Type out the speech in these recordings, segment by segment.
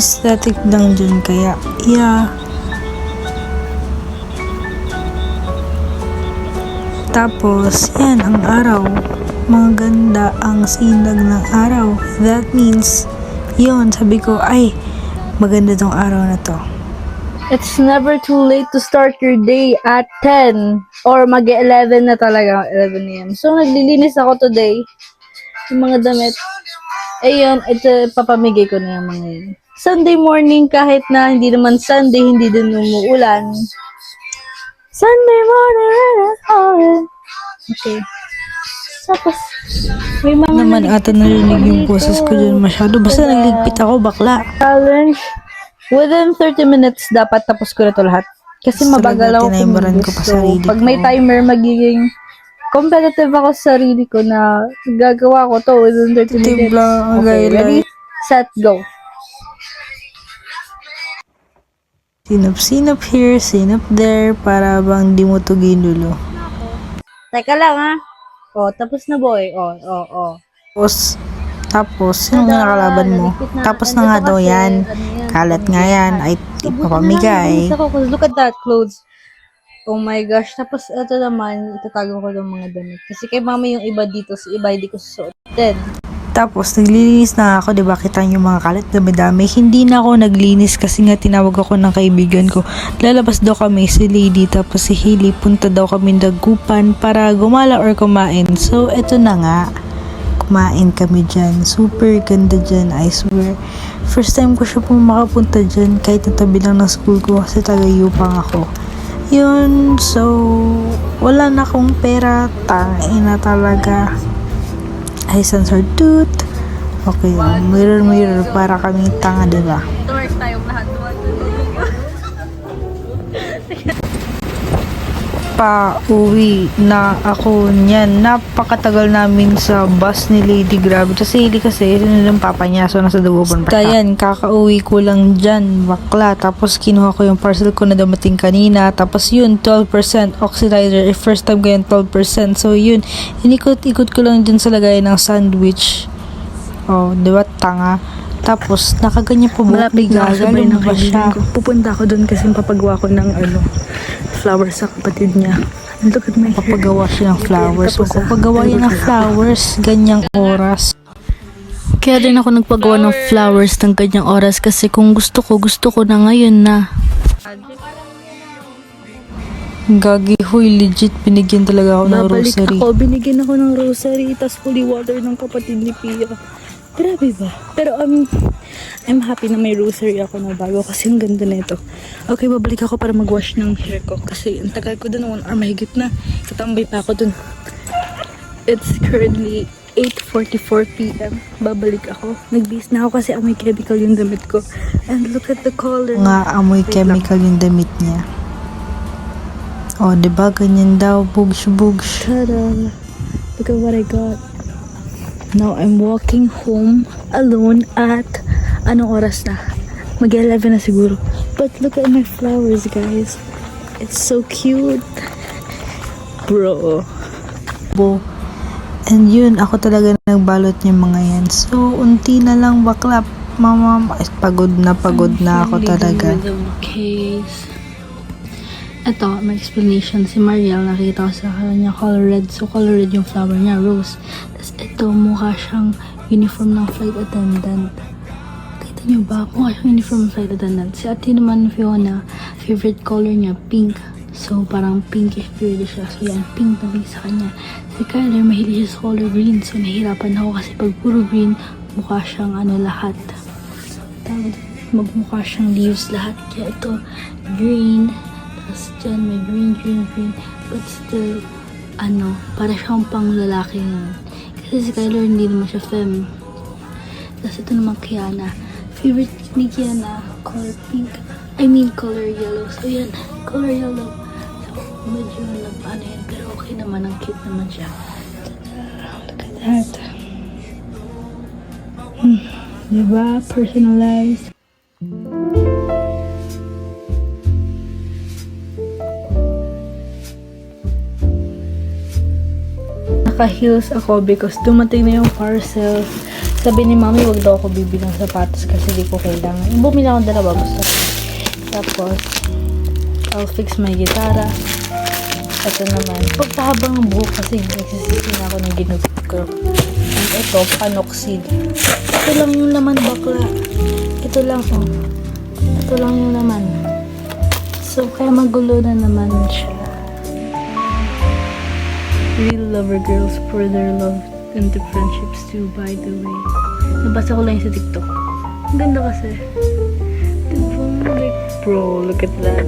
aesthetic lang dyan kaya yeah. Tapos yan ang araw, maganda ang sinag ng araw. That means yun, sabi ko ay maganda tong araw na to. It's never too late to start your day at 10 or mag-11 na talaga, 11 a.m. So, naglilinis ako today yung mga damit. Ayun, ito, papamigay ko na yung mga yun. Sunday morning, kahit na hindi naman Sunday, hindi din umuulan. Sunday morning, okay. Tapos, may mga Naman ata narinig yung boses ko dyan masyado. Basta nagligpit ako, bakla. challenge. Within 30 minutes, dapat tapos ko na ito lahat. Kasi Basta mabagal ako tinimeran kumilos. ko pa So, sarili pag ko. may timer, magiging competitive ako sa sarili ko na gagawa ko to within 30 minutes. Tibla, Okay, ready? Set, go. Sinop here, sinop there, para bang di mo to ginulo. Teka lang, ha? O, tapos na, boy. O. Tapos, yung nakalaban mo. Tapos na nga daw yan. Kalat nga yan. Ay, ipapamigay. Look at that clothes. Oh my gosh. Tapos, ito naman, itatago ko ng mga damit. Kasi kay mama yung iba dito, sa iba hindi ko susuotin. Tapos, naglilinis na ako, diba? Kita niyo mga kalat, dami-dami. Hindi na ako naglinis kasi nga tinawag ako ng kaibigan ko. Lalabas daw kami, si Lady, tapos si Hailey. Punta daw kami dagupan para gumala or kumain. So, eto na nga. Kumain kami dyan. Super ganda dyan, I swear. First time ko siya pong makapunta dyan kahit natabi lang ng school ko kasi taga-Yupang ako. Yun, so, wala na akong pera. Tangina talaga. Ay, sensor tooth. Okay, mirror, para kami tanga, diba? Work tayong lahat. Pa-uwi na ako niyan. Napakatagal namin sa bus ni Lady. Grabe. Kasi Hailey kasi, yun yung papa niya. So, nasa Dagupan pa siya. Kaya kakauwi ko lang dyan. Bakla. Tapos, kinuha ko yung parcel ko na dumating kanina. Tapos, yun, 12% oxidizer. First time ko yung 12%. So, yun. Inikot-ikot ko lang dyan sa lagay ng sandwich. Oh, diba? Tanga. Tapos, nakaganyan pa buhok ni Gaga. Lumabas ba siya? Pupunta ako doon kasi papagawa ko ng flowers sa kapatid niya. Look at my hair. Papagawa siya ng flowers. So, papagawa niya ng flowers, ganyang oras. Kaya din ako nagpagawa ng flowers ng ganyang oras kasi kung gusto ko na ngayon na. Gagi, huy, legit, binigyan talaga ako ng Babalik rosary. ako, binigyan ako ng rosary, tas holy water ng kapatid ni Pia. Grabe ba? Pero I'm happy na may rosary ako na bago kasi ang ganda nito. Okay, babalik ako para mag-wash ng hair ko kasi ang tagal ko dun, 1 hour mahigit na. Katambay pa ako dun. It's currently 8:44 p.m. Babalik ako. Nagbihis na ako kasi amoy chemical yung damit ko. And look at the color. Nga amoy chemical yung damit niya. O, diba? Ganyan daw. Bugs. Tada! Look at what I got. Now I'm walking home alone at anong oras na? Mag-11 na siguro. But look at my flowers, guys. It's so cute. Bro. And yun, ako talaga nagbalot yung mga yan. So, unti na lang bakla. Mama, pagod na ako talaga. Case. Ito, may explanation. Si Mariel, nakita ko sa kanya color red. So, color red yung flower niya, rose. Tapos, ito, mukha siyang uniform ng flight attendant. Kita niyo ba? Mukha siyang uniform ng flight attendant. Si ate naman, Fiona, favorite color niya, pink. So, parang pinkish beard siya. So, yan, pink na big sa kanya. Si Kyler, mahilig siya sa color green. So, nahihirapan ako kasi pag puro green, mukha siyang lahat. Tawag, magmukha siyang leaves lahat. Kaya ito, green. Tapos dyan, may green. But still, para siyang pang lalaki nun. Kasi si Kyler, hindi naman siya femme. Tapos ito naman Kiana. Favorite ni Kiana, color pink. Color yellow. So yan, color yellow. So, medyo nagpaano yan. Pero okay naman, ang cute naman siya. Look at that. Diba? Personalized. Naka-heels ako because dumating na yung parcel. Sabi ni mami, wag daw ako bibili ng sapatos kasi di ko kailangan. Bumili ako ng dalawa, basta. Tapos, I'll fix my gitara. Ito naman, pagpahabang ng buhok kasi nagsisisi na ako ng ginugot ko. And ito, panoxid. Ito lang yung laman, bakla. Ito lang, oh. Ito lang yung laman. So, kaya magulo na naman siya. Real lover girls pour their love into friendships too, by the way. Nabasa ko lang yung sa TikTok. Ang ganda kasi. Diba? Like, bro, look at that.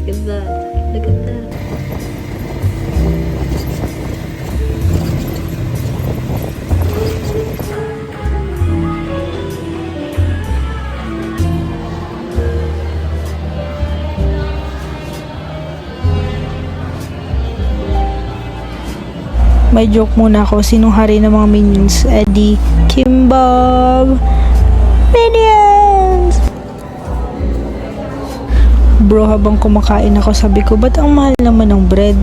Look at that. Look at that. May joke muna ako. Sinong hari ng mga minions? Eddie, Kimbab, Minions! Bro, habang kumakain ako, sabi ko, ba't ang mahal naman ng bread?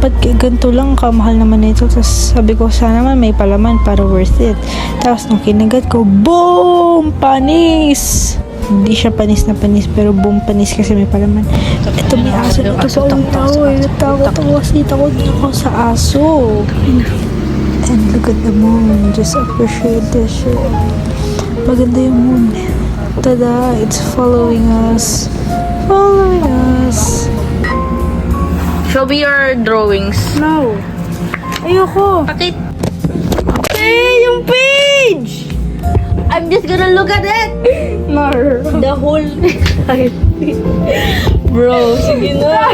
Ba't ganito lang kamahal naman ito? Tapos sabi ko, sana naman may palaman para worth it. Tapos nung kinagat ko, boom! Panis! Hindi siya panis na panis, pero boom, panis kasi may palaman. Ito may aso. Ito pa ulit ako. Natakot ako kasi takot ako sa aso. And look at the moon. Just appreciate this shit. Maganda yung moon. Tada! It's following us. Following us. Show me your drawings. No. Ayoko. Bakit? Hey, yung page! I'm just gonna look at it. No. The whole... Bro, sige na.